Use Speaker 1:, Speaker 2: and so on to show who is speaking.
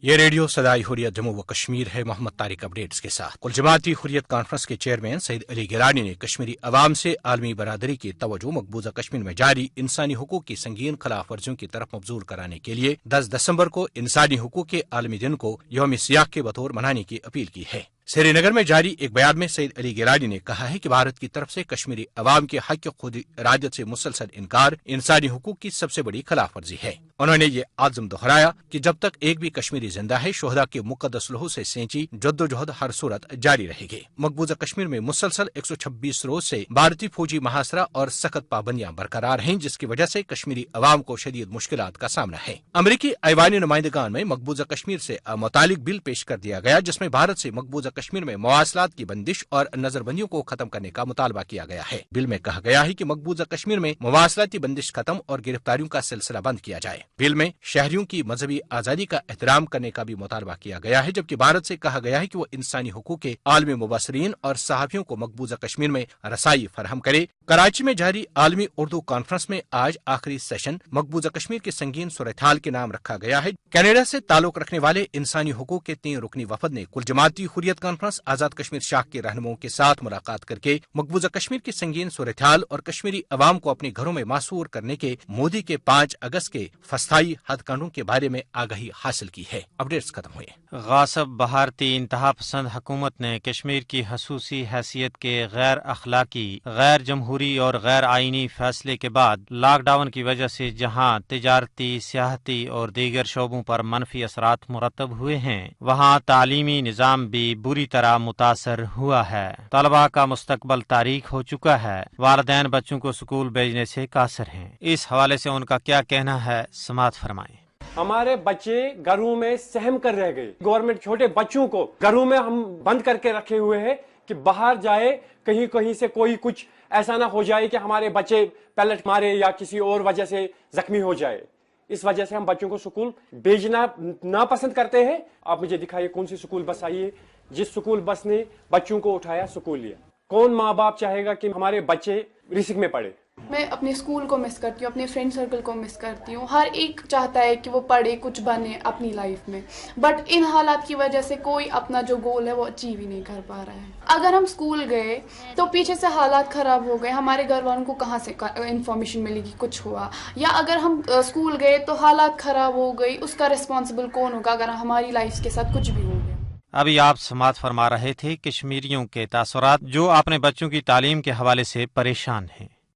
Speaker 1: یہ ریڈیو صدائے حریت جموں و کشمیر ہے۔ محمد طارق اپڈیٹس کے ساتھ۔ کل جماعتی حریت کانفرنس کے چیئرمین سید علی گیلانی نے کشمیری عوام سے عالمی برادری کی توجہ مقبوضہ کشمیر میں جاری انسانی حقوق کی سنگین خلاف ورزیوں کی طرف مبذول کرانے کے لیے 10 دسمبر کو انسانی حقوق کے عالمی دن کو یوم سیاح کے بطور منانے کی اپیل کی ہے۔ سری نگر میں جاری ایک بیان میں سید علی گیلانی نے کہا ہے کہ بھارت کی طرف سے کشمیری عوام کے حق خود ارادت سے مسلسل انکار انسانی حقوق کی سب سے بڑی خلاف ورزی ہے۔ انہوں نے یہ عزم دہرایا کہ جب تک ایک بھی کشمیری زندہ ہے، شہداء کے مقدس لہو سے سینچی جدوجہد ہر صورت جاری رہے گی۔ مقبوضہ کشمیر میں مسلسل 126 روز سے بھارتی فوجی محاصرہ اور سخت پابندیاں برقرار ہیں، جس کی وجہ سے کشمیری عوام کو شدید مشکلات کا سامنا ہے۔ امریکی ایوانی نمائندگان میں مقبوضہ کشمیر سے متعلق بل پیش کر دیا گیا، جس میں بھارت سے مقبوضہ کشمیر میں مواصلات کی بندش اور نظر بندیوں کو ختم کرنے کا مطالبہ کیا گیا ہے۔ بل میں کہا گیا ہے کہ مقبوضہ کشمیر میں مواصلاتی بندش ختم اور گرفتاریوں کا سلسلہ بند کیا جائے۔ بل میں شہریوں کی مذہبی آزادی کا احترام کرنے کا بھی مطالبہ کیا گیا ہے، جبکہ بھارت سے کہا گیا ہے کہ وہ انسانی حقوق کے عالمی مبصرین اور صحافیوں کو مقبوضہ کشمیر میں رسائی فراہم کرے۔ کراچی میں جاری عالمی اردو کانفرنس میں آج آخری سیشن مقبوضہ کشمیر کے سنگین صورتحال کے نام رکھا گیا ہے۔ کینیڈا سے تعلق رکھنے والے انسانی حقوق کے 3 رکنی وفد نے کل جماعتی حریت کانفرنس آزاد کشمیر شاخ کے رہنماؤں کے ساتھ ملاقات کر کے مقبوضہ کشمیر کی سنگین صورتحال اور کشمیری عوام کو اپنے گھروں میں محصور کرنے کے مودی کے 5 اگست کے فسطائی ہتھ کنڈوں کے بارے میں آگاہی حاصل کی ہے۔ اپڈیٹس ختم ہوئے۔
Speaker 2: غاصب بھارتی انتہا پسند حکومت نے کشمیر کی خصوصی حیثیت کے غیر اخلاقی، غیر جمہوری اور غیر آئینی فیصلے کے بعد لاک ڈاؤن کی وجہ سے جہاں تجارتی، سیاحتی اور دیگر شعبوں پر منفی اثرات مرتب ہوئے ہیں، وہاں تعلیمی نظام بھی بری طرح متاثر ہوا ہے۔ طلباء کا مستقبل تاریک ہو چکا ہے۔ والدین بچوں کو اسکول بھیجنے سے قاصر ہیں۔ اس حوالے سے ان کا کیا کہنا ہے، سماعت فرمائیں۔
Speaker 3: ہمارے بچے گھروں میں سہم کر رہ گئے۔ گورنمنٹ چھوٹے بچوں کو گھروں میں ہم بند کر کے رکھے ہوئے ہیں کہ باہر جائے، کہیں سے کوئی کچھ ایسا نہ ہو جائے کہ ہمارے بچے پیلٹ مارے یا کسی اور وجہ سے زخمی ہو جائے۔ اس وجہ سے ہم بچوں کو سکول بھیجنا ناپسند کرتے ہیں۔ آپ مجھے دکھائیے کون سی سکول بس آئی ہے جس سکول بس نے بچوں کو اٹھایا، سکول لیا۔ کون ماں باپ چاہے گا کہ ہمارے بچے رسک میں پڑے؟
Speaker 4: میں اپنے اسکول کو مس کرتی ہوں، اپنے فرینڈ سرکل کو مس کرتی ہوں۔ ہر ایک چاہتا ہے کہ وہ پڑھے، کچھ بنے اپنی لائف میں، بٹ ان حالات کی وجہ سے کوئی اپنا جو گول ہے وہ اچیو ہی نہیں کر پا رہا ہے۔ اگر ہم اسکول گئے تو پیچھے سے حالات خراب ہو گئے، ہمارے گھر والوں کو کہاں سے انفارمیشن ملے گی کچھ ہوا، یا اگر ہم اسکول گئے تو حالات خراب ہو گئی، اس کا ریسپانسبل کون ہوگا اگر ہماری لائف کے ساتھ کچھ بھی ہو گیا۔
Speaker 2: ابھی آپ سماعت فرما رہے تھے کشمیریوں کے تاثرات جو اپنے بچوں کی تعلیم کے حوالے سے پریشان ہیں۔